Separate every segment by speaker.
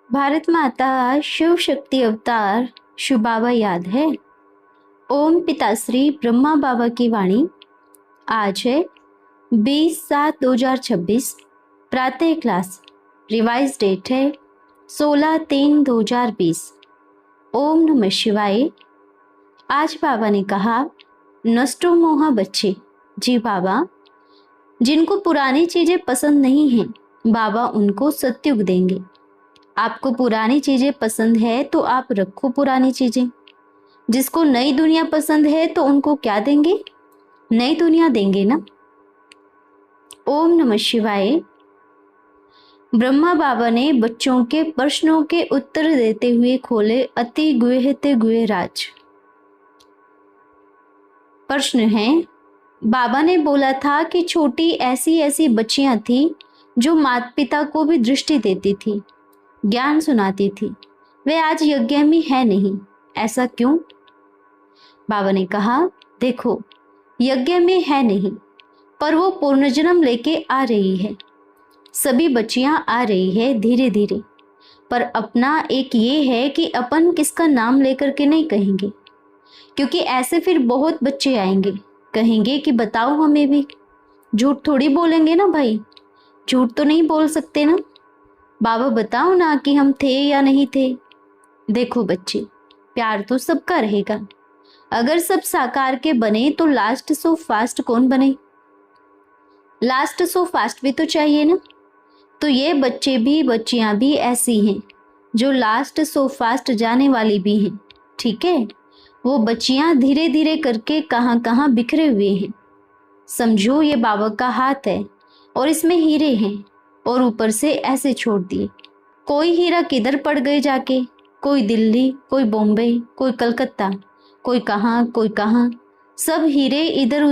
Speaker 1: भारत माता शिव शक्ति अवतार शिव बाबा याद है। ओम पिताश्री ब्रह्मा बाबा की वाणी। आज है 20/7/2026। प्रातः क्लास। रिवाइज डेट है 16/3/2020। ओम नमः शिवाय। आज बाबा ने कहा, नष्टो मोहा बच्चे। जी बाबा, जिनको पुरानी चीजें पसंद नहीं हैं, बाबा उनको सत्युग देंगे। आपको पुरानी चीजें पसंद है तो आप रखो पुरानी चीजें। जिसको नई दुनिया पसंद है तो उनको क्या देंगे? नई दुनिया देंगे ना। ओम नमः शिवाय। ब्रह्मा बाबा ने बच्चों के प्रश्नों के उत्तर देते हुए खोले अति गुह्यते गुह्य राज। प्रश्न है, बाबा ने बोला था कि छोटी ऐसी ऐसी बच्चियां थी जो माता पिता को भी दृष्टि देती थी, ज्ञान सुनाती थी। वे आज यज्ञ में है नहीं, ऐसा क्यों? बाबा ने कहा, देखो, यज्ञ में है नहीं, पर वो पुनर्जन्म लेके आ रही है। सभी बच्चियां आ रही है धीरे धीरे, पर अपना एक ये है कि अपन किसका नाम लेकर के नहीं कहेंगे, क्योंकि ऐसे फिर बहुत बच्चे आएंगे, कहेंगे कि बताओ हमें भी। झूठ थोड़ी बोलेंगे ना भाई, झूठ तो नहीं बोल सकते ना। बाबा बताओ ना कि हम थे या नहीं थे। देखो बच्चे, प्यार तो सबका रहेगा। अगर सब साकार के बने तो लास्ट सो फास्ट कौन बने? लास्ट सो फास्ट भी तो चाहिए ना। तो ये बच्चे भी बच्चियां भी ऐसी हैं जो लास्ट सो फास्ट जाने वाली भी हैं। ठीक है, वो बच्चियां धीरे धीरे करके कहां कहां बिखरे हुए हैं। समझो ये बाबा का हाथ है और इसमें हीरे हैं, और ऊपर से ऐसे छोड़ दिए। कोई हीरा किधर पड़ गए जाके, कोई दिल्ली, कोई बॉम्बे, कोई कलकत्ता, कोई कहाँ, सब हीरे इधर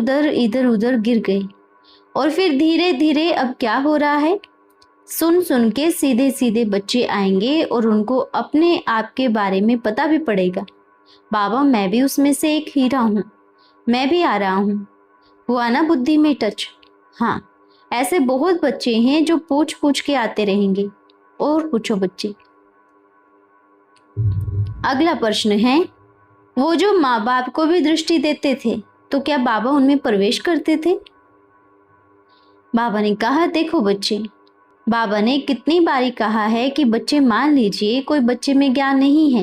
Speaker 1: उधर गिर गए। और फिर धीरे धीरे अब क्या हो रहा है? सुन सुन के सीधे सीधे बच्चे आएंगे और उनको अपने आप के बारे में पता भी पड़ेगा। बाबा, मैं भी उसमें से एक हीरा हूँ, मैं भी आ रहा हूँ। हुआ ना बुद्धि में टच? हाँ, ऐसे बहुत बच्चे हैं जो पूछ पूछ के आते रहेंगे। और पूछो बच्चे। अगला प्रश्न है, वो जो माँ बाप को भी दृष्टि देते थे, तो क्या बाबा उनमें प्रवेश करते थे? बाबा ने कहा, देखो बच्चे, बाबा ने कितनी बारी कहा है कि बच्चे, मान लीजिए कोई बच्चे में ज्ञान नहीं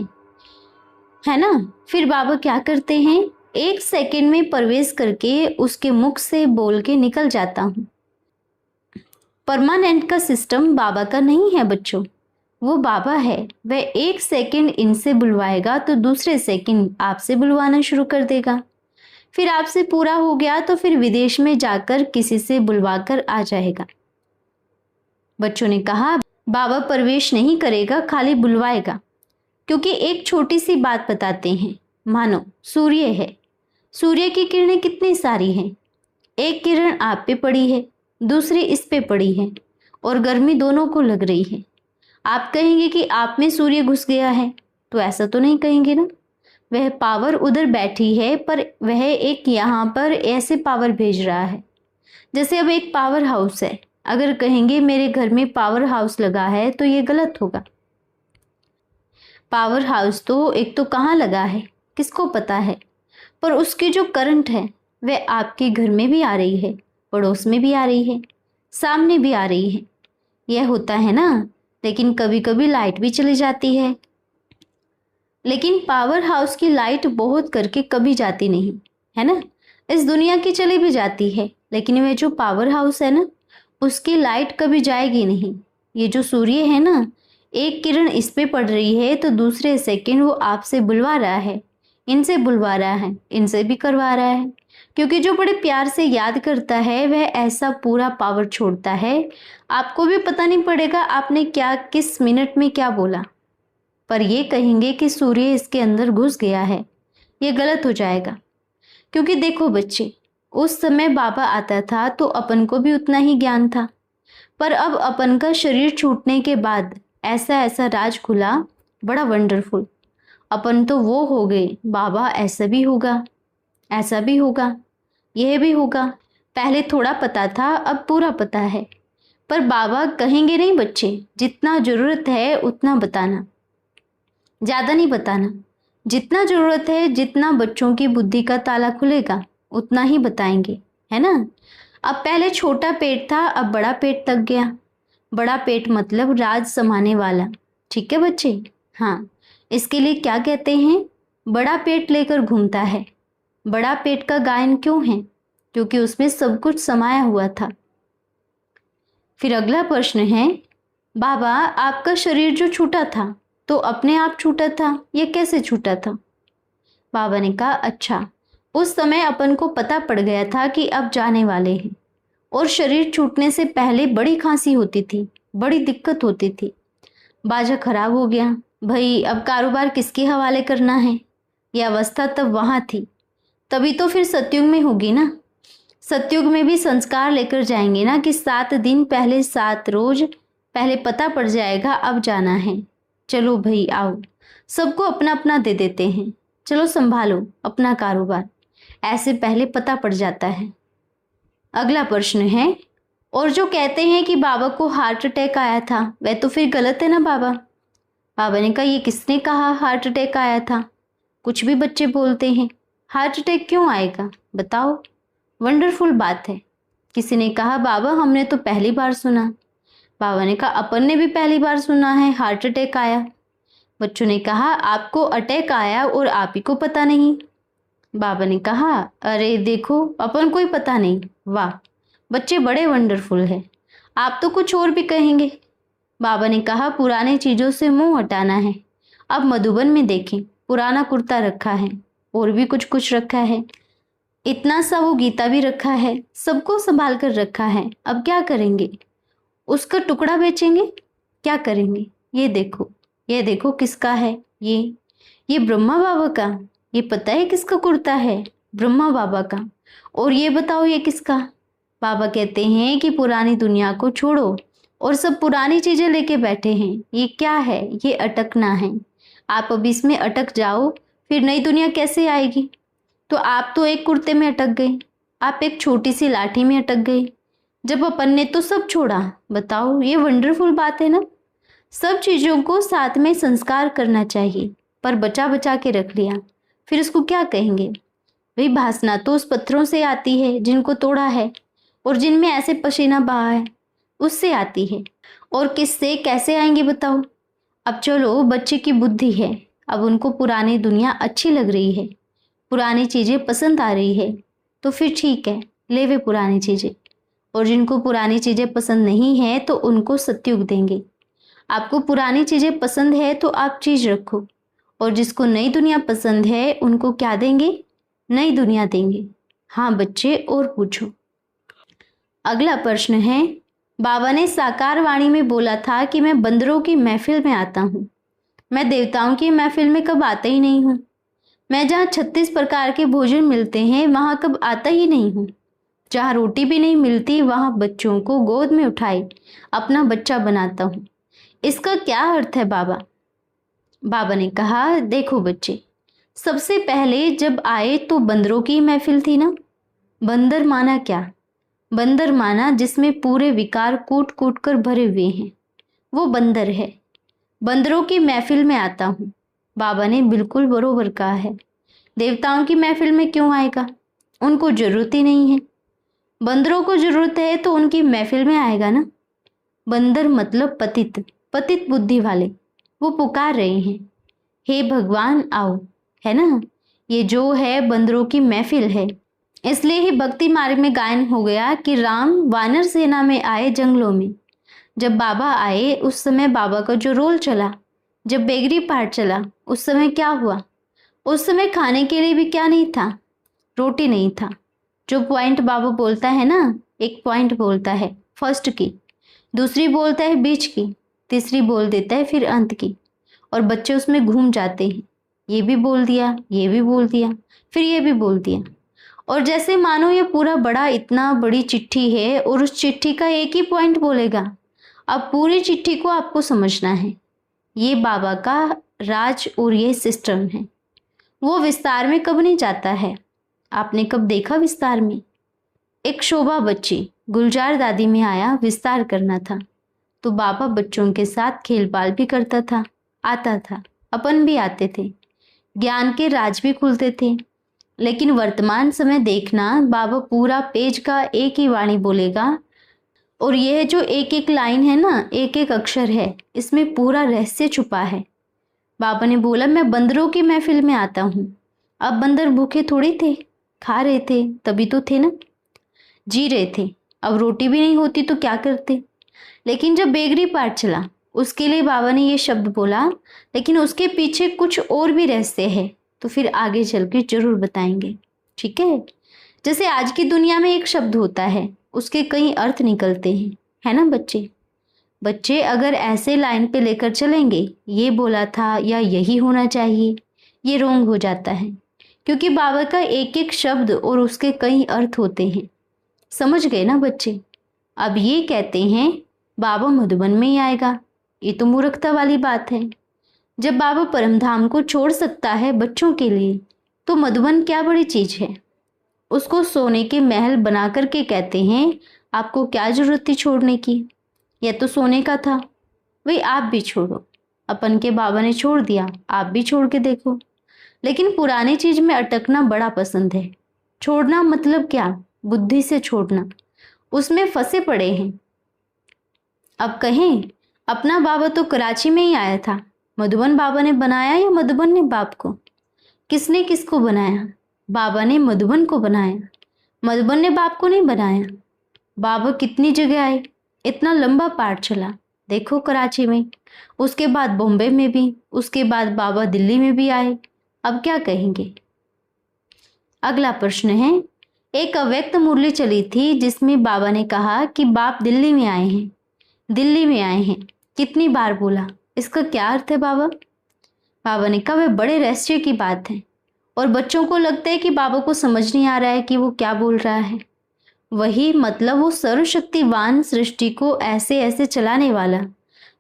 Speaker 1: है ना, फिर बाबा क्या करते हैं? 1 सेकंड में प्रवेश करके उसके मुख से बोल के निकल जाता हूँ। परमानेंट का सिस्टम बाबा का नहीं है बच्चों, वो बाबा है। वह 1 सेकंड इनसे बुलवाएगा तो दूसरे सेकंड आपसे बुलवाना शुरू कर देगा। फिर आपसे पूरा हो गया तो फिर विदेश में जाकर किसी से बुलवाकर आ जाएगा। बच्चों ने कहा, बाबा प्रवेश नहीं करेगा, खाली बुलवाएगा। क्योंकि एक छोटी सी बात बताते हैं, मानो सूर्य है, सूर्य की किरणें कितनी सारी हैं। एक किरण आप पे पड़ी है, दूसरी इस पे पड़ी है, और गर्मी दोनों को लग रही है। आप कहेंगे कि आप में सूर्य घुस गया है? तो ऐसा तो नहीं कहेंगे ना। वह पावर उधर बैठी है, पर वह एक यहाँ पर ऐसे पावर भेज रहा है। जैसे अब एक पावर हाउस है, अगर कहेंगे मेरे घर में पावर हाउस लगा है तो ये गलत होगा। पावर हाउस तो एक तो कहाँ लगा है किसको पता है, पर उसकी जो करंट है वह आपके घर में भी आ रही है, पड़ोस में भी आ रही है, सामने भी आ रही है। यह होता है ना। लेकिन कभी कभी लाइट भी चली जाती है। लेकिन पावर हाउस की लाइट बहुत करके कभी जाती नहीं है ना। इस दुनिया की चली भी जाती है, लेकिन वह जो पावर हाउस है ना, उसकी लाइट कभी जाएगी नहीं। ये जो सूर्य है ना, एक किरण इस पे पड़ रही है तो दूसरे सेकंड वो आपसे बुलवा रहा है, इनसे बुलवा रहा है, इनसे भी करवा रहा है। क्योंकि जो बड़े प्यार से याद करता है वह ऐसा पूरा पावर छोड़ता है, आपको भी पता नहीं पड़ेगा आपने क्या किस मिनट में क्या बोला। पर ये कहेंगे कि सूर्य इसके अंदर घुस गया है, ये गलत हो जाएगा। क्योंकि देखो बच्चे, उस समय बाबा आता था तो अपन को भी उतना ही ज्ञान था, पर अब अपन का शरीर छूटने के बाद ऐसा ऐसा राज खुला, बड़ा वंडरफुल। अपन तो वो हो गए, बाबा ऐसा भी होगा, ऐसा भी होगा, यह भी होगा। पहले थोड़ा पता था, अब पूरा पता है। पर बाबा कहेंगे नहीं बच्चे, जितना जरूरत है उतना बताना, ज्यादा नहीं बताना। जितना जरूरत है, जितना बच्चों की बुद्धि का ताला खुलेगा उतना ही बताएंगे, है ना। अब पहले छोटा पेट था, अब बड़ा पेट तक गया। बड़ा पेट मतलब राज समाने वाला, ठीक है बच्चे। हाँ, इसके लिए क्या कहते हैं, बड़ा पेट लेकर घूमता है। बड़ा पेट का गायन क्यों है, क्योंकि उसमें सब कुछ समाया हुआ था। फिर अगला प्रश्न है, बाबा आपका शरीर जो छूटा था तो अपने आप छूटा था, ये कैसे छूटा था। बाबा ने कहा, अच्छा, उस समय अपन को पता पड़ गया था कि अब जाने वाले हैं, और शरीर छूटने से पहले बड़ी खांसी होती थी, बड़ी दिक्कत होती थी। बाजा खराब हो गया, भाई अब कारोबार किसके हवाले करना है। ये अवस्था तब वहां थी, तभी तो फिर सतयुग में होगी ना। सतयुग में भी संस्कार लेकर जाएंगे ना कि 7 दिन पहले, 7 रोज पहले पता पड़ जाएगा अब जाना है। चलो भाई आओ, सबको अपना अपना दे देते हैं, चलो संभालो अपना कारोबार, ऐसे पहले पता पड़ जाता है। अगला प्रश्न है, और जो कहते हैं कि बाबा को हार्ट अटैक आया था, वह तो फिर गलत है ना बाबा। बाबा ने कहा, ये किसने कहा हार्ट अटैक आया था। कुछ भी बच्चे बोलते हैं, हार्ट अटैक क्यों आएगा बताओ, वंडरफुल बात है। किसी ने कहा, बाबा हमने तो पहली बार सुना। बाबा ने कहा, अपन ने भी पहली बार सुना है हार्ट अटैक आया। बच्चों ने कहा, आपको अटैक आया और आप ही को पता नहीं। बाबा ने कहा, अरे देखो अपन को ही पता नहीं। वाह बच्चे, बड़े वंडरफुल है, आप तो कुछ और भी कहेंगे। बाबा ने कहा, पुराने चीजों से मुंह हटाना है। अब मधुबन में देखें, पुराना कुर्ता रखा है, और भी कुछ कुछ रखा है, इतना सा वो गीता भी रखा है, सबको संभाल कर रखा है। अब क्या करेंगे, उसका टुकड़ा बेचेंगे, क्या करेंगे। ये देखो, ये देखो किसका है, ये ब्रह्मा बाबा का। ये पता है किसका कुर्ता है, ब्रह्मा बाबा का। और ये बताओ ये किसका। बाबा कहते हैं कि पुरानी दुनिया को छोड़ो, और सब पुरानी चीजें लेके बैठे हैं। ये क्या है, ये अटकना है। आप अब इसमें अटक जाओ, फिर नई दुनिया कैसे आएगी। तो आप तो एक कुर्ते में अटक गए, आप एक छोटी सी लाठी में अटक गए, जब अपन ने तो सब छोड़ा। बताओ, ये वंडरफुल बात है ना। सब चीजों को साथ में संस्कार करना चाहिए, पर बचा बचा के रख लिया, फिर उसको क्या कहेंगे। भाई भासना तो उस पत्थरों से आती है जिनको तोड़ा है, और जिनमें ऐसे पसीना बहा है उससे आती है, और किससे कैसे आएंगे बताओ। अब चलो, बच्चे की बुद्धि है, अब उनको पुरानी दुनिया अच्छी लग रही है, पुरानी चीजें पसंद आ रही है, तो फिर ठीक है, ले वे पुरानी चीजें। और जिनको पुरानी चीजें पसंद नहीं है तो उनको सतयुग देंगे। आपको पुरानी चीजें पसंद है तो आप चीज रखो, और जिसको नई दुनिया पसंद है उनको क्या देंगे, नई दुनिया देंगे। हाँ बच्चे, और पूछो। अगला प्रश्न है, बाबा ने साकार वाणी में बोला था कि मैं बंदरों की महफिल में आता हूँ, मैं देवताओं की महफिल में कब आता ही नहीं हूँ। मैं जहाँ 36 प्रकार के भोजन मिलते हैं वहां कब आता ही नहीं हूँ। जहाँ रोटी भी नहीं मिलती वहां बच्चों को गोद में उठाए अपना बच्चा बनाता हूँ। इसका क्या अर्थ है बाबा। बाबा ने कहा, देखो बच्चे, सबसे पहले जब आए तो बंदरों की महफिल थी ना। बंदर माना क्या, बंदर माना जिसमें पूरे विकार कूट कूट कर भरे हुए हैं, वो बंदर है। बंदरों की महफिल में आता हूँ। बाबा ने बिल्कुल बरोबर कहा है। देवताओं की महफिल में क्यों आएगा, उनको जरूरत ही नहीं है। बंदरों को जरूरत है तो उनकी महफिल में आएगा ना। बंदर मतलब पतित, पतित बुद्धि वाले, वो पुकार रहे हैं, हे भगवान आओ, है ना। ये जो है बंदरों की महफिल है। इसलिए ही भक्ति मार्ग में गायन हो गया कि राम वानर सेना में आए जंगलों में। जब बाबा आए उस समय बाबा का जो रोल चला, जब बेगरी पाठ चला उस समय क्या हुआ। उस समय खाने के लिए भी क्या नहीं था, रोटी नहीं था। जो पॉइंट बाबा बोलता है ना, एक पॉइंट बोलता है फर्स्ट की, दूसरी बोलता है बीच की, तीसरी बोल देता है फिर अंत की, और बच्चे उसमें घूम जाते हैं। ये भी बोल दिया, ये भी बोल दिया, फिर ये भी बोल दिया, और जैसे मानो ये पूरा बड़ा इतना बड़ी चिट्ठी है और उस चिट्ठी का एक ही पॉइंट बोलेगा। अब पूरी चिट्ठी को आपको समझना है। ये बाबा का राज और ये सिस्टम है। वो विस्तार में कब नहीं जाता है। आपने कब देखा विस्तार में। एक शोभा बच्ची गुलजार दादी में आया विस्तार करना था, तो बाबा बच्चों के साथ खेल बाल भी करता था, आता था, अपन भी आते थे, ज्ञान के राज भी खुलते थे। लेकिन वर्तमान समय देखना, बाबा पूरा पेज का एक ही वाणी बोलेगा, और यह जो एक एक लाइन है ना, एक एक अक्षर है, इसमें पूरा रहस्य छुपा है। बाबा ने बोला, मैं बंदरों की महफिल में आता हूँ। अब बंदर भूखे थोड़ी थे, खा रहे थे, तभी तो थे ना, जी रहे थे। अब रोटी भी नहीं होती तो क्या करते। लेकिन जब बेगरी पार चला, उसके लिए बाबा ने ये शब्द बोला, लेकिन उसके पीछे कुछ और भी रहस्य है, तो फिर आगे चल के जरूर बताएंगे, ठीक है। जैसे आज की दुनिया में एक शब्द होता है, उसके कई अर्थ निकलते हैं, है ना बच्चे। बच्चे अगर ऐसे लाइन पे लेकर चलेंगे, ये बोला था या यही होना चाहिए, ये रोंग हो जाता है, क्योंकि बाबा का एक एक शब्द और उसके कई अर्थ होते हैं। समझ गए ना बच्चे। अब ये कहते हैं बाबा मधुबन में ही आएगा, ये तो मूर्खता वाली बात है। जब बाबा परमधाम को छोड़ सकता है बच्चों के लिए, तो मधुबन क्या बड़ी चीज है। उसको सोने के महल बना करके कहते हैं, आपको क्या जरूरत थी छोड़ने की, यह तो सोने का था। वही आप भी छोड़ो, अपन के बाबा ने छोड़ दिया, आप भी छोड़ के देखो। लेकिन पुरानी चीज में अटकना बड़ा पसंद है। छोड़ना मतलब क्या, बुद्धि से छोड़ना, उसमें फंसे पड़े हैं। अब कहें, अपना बाबा तो कराची में ही आया था, मधुबन बाबा ने बनाया या मधुबन ने बाप को। किसने किसको बनाया, बाबा ने मधुबन को बनाया, मधुबन ने बाप को नहीं बनाया। बाबा कितनी जगह आए, इतना लंबा पाठ चला, देखो कराची में, उसके बाद बॉम्बे में भी, उसके बाद बाबा दिल्ली में भी आए। अब क्या कहेंगे। अगला प्रश्न है, एक अव्यक्त मुरली चली थी जिसमें बाबा ने कहा कि बाप दिल्ली में आए हैं, दिल्ली में आए हैं, कितनी बार बोला, इसका क्या अर्थ है बाबा। बाबा ने कहा, वह बड़े रहस्य की बात है, और बच्चों को लगता है कि बाबा को समझ नहीं आ रहा है कि वो क्या बोल रहा है। वही मतलब वो सर्वशक्तिवान सृष्टि को ऐसे ऐसे चलाने वाला,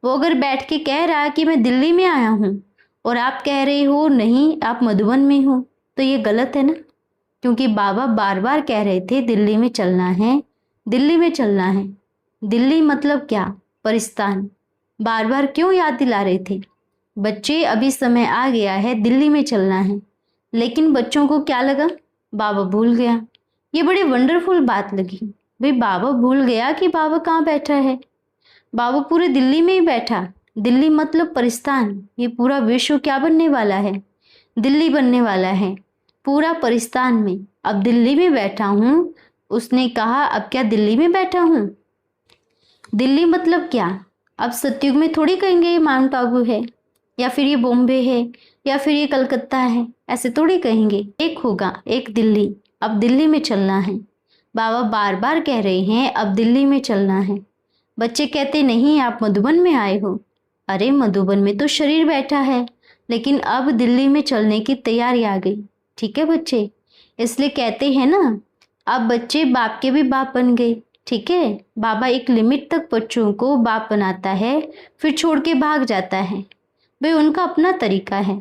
Speaker 1: वो अगर बैठ के कह रहा है कि मैं दिल्ली में आया हूँ, और आप कह रहे हो नहीं आप मधुबन में हो, तो ये गलत है ना। क्योंकि बाबा बार बार कह रहे थे दिल्ली में चलना है, दिल्ली में चलना है। दिल्ली मतलब क्या, परिस्तान। बार बार क्यों याद दिला रहे थे। बच्चे अभी समय आ गया है, दिल्ली में चलना है। लेकिन बच्चों को क्या लगा, बाबा भूल गया। ये बड़ी वंडरफुल बात लगी। भाई बाबा भूल गया कि बाबा कहाँ बैठा है। बाबा पूरे दिल्ली में ही बैठा। दिल्ली मतलब परिस्तान। ये पूरा विश्व क्या बनने वाला है, दिल्ली बनने वाला है, पूरा परिस्तान में। अब दिल्ली में बैठा हूँ, उसने कहा अब क्या दिल्ली में बैठा हूँ। दिल्ली मतलब क्या, अब सतयुग में थोड़ी कहेंगे ये माउंट आबू है, या फिर ये बॉम्बे है, या फिर ये कलकत्ता है, ऐसे थोड़ी कहेंगे। एक होगा, एक दिल्ली। अब दिल्ली में चलना है। बाबा बार बार कह रहे हैं अब दिल्ली में चलना है। बच्चे कहते नहीं आप मधुबन में आए हो। अरे मधुबन में तो शरीर बैठा है, लेकिन अब दिल्ली में चलने की तैयारी आ गई। ठीक है बच्चे, इसलिए कहते हैं ना, अब बच्चे बाप के भी बाप बन गए। ठीक है, बाबा एक लिमिट तक बच्चों को बाप बनाता है, फिर छोड़ के भाग जाता है। भाई उनका अपना तरीका है।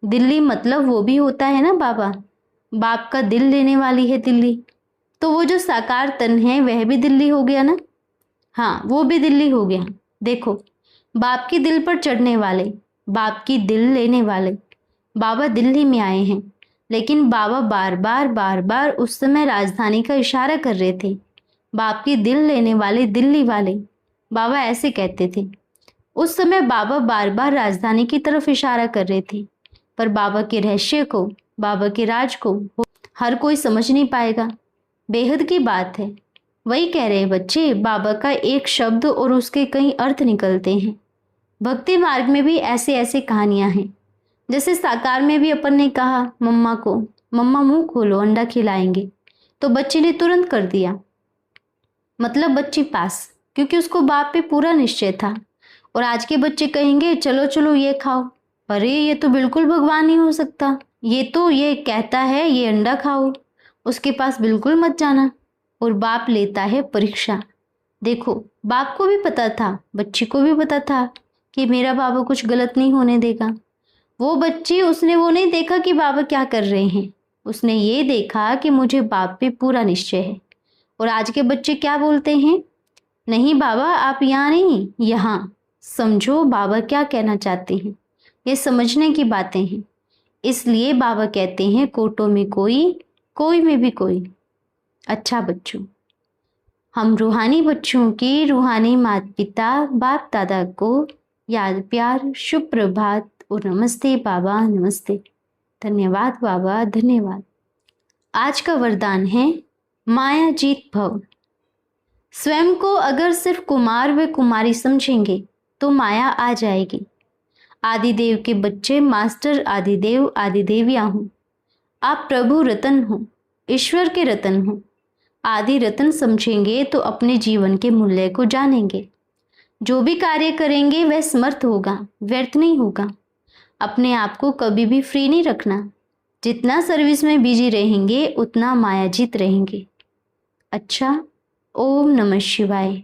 Speaker 1: दिल्ली मतलब वो भी होता है ना बाबा, बाप का दिल लेने वाली है दिल्ली। तो वो जो साकार तन है वह भी दिल्ली हो गया ना। हाँ, वो भी दिल्ली हो गया। देखो, बाप की दिल पर चढ़ने वाले, बाप की दिल लेने वाले, बाबा दिल्ली में आए हैं। लेकिन बाबा बार बार उस समय राजधानी का इशारा कर रहे थे। बाप की दिल लेने वाले दिल्ली वाले, बाबा ऐसे कहते थे। उस समय बाबा बार बार राजधानी की तरफ इशारा कर रहे थे, पर बाबा के रहस्य को, बाबा के राज को हर कोई समझ नहीं पाएगा। बेहद की बात है। वही कह रहे बच्चे, बाबा का एक शब्द और उसके कई अर्थ निकलते हैं। भक्ति मार्ग में भी ऐसे ऐसे कहानियां हैं। जैसे साकार में भी अपन ने कहा मम्मा को, मम्मा मुंह खोलो अंडा खिलाएंगे, तो बच्चे ने तुरंत कर दिया। मतलब बच्ची पास, क्योंकि उसको बाप पे पूरा निश्चय था। और आज के बच्चे कहेंगे चलो चलो ये खाओ, अरे ये तो बिल्कुल भगवान नहीं हो सकता, ये तो ये कहता है ये अंडा खाओ, उसके पास बिल्कुल मत जाना। और बाप लेता है परीक्षा। देखो, बाप को भी पता था, बच्ची को भी पता था कि मेरा बाबा कुछ गलत नहीं होने देगा। वो बच्ची, उसने वो नहीं देखा कि बाबा क्या कर रहे हैं, उसने ये देखा कि मुझे बाप पे पूरा निश्चय है। और आज के बच्चे क्या बोलते हैं? नहीं बाबा, आप यहाँ नहीं, यहाँ। समझो बाबा क्या कहना चाहते हैं, ये समझने की बातें हैं। इसलिए बाबा कहते हैं कोटों में कोई, कोई में भी कोई। अच्छा बच्चों, हम रूहानी बच्चों की रूहानी माता पिता बाप दादा को याद, प्यार, शुभ प्रभात और नमस्ते बाबा, नमस्ते। धन्यवाद बाबा, धन्यवाद। आज का वरदान है माया जीत भव। स्वयं को अगर सिर्फ कुमार व कुमारी समझेंगे तो माया आ जाएगी। आदिदेव के बच्चे मास्टर आदिदेव आदिदेवियां हूँ। आप प्रभु रतन हो, ईश्वर के रतन हो। आदि रतन समझेंगे तो अपने जीवन के मूल्य को जानेंगे। जो भी कार्य करेंगे वह समर्थ होगा, व्यर्थ नहीं होगा। अपने आप को कभी भी फ्री नहीं रखना। जितना सर्विस में बिजी रहेंगे उतना मायाजीत रहेंगे। अच्छा, ओम नमः शिवाय।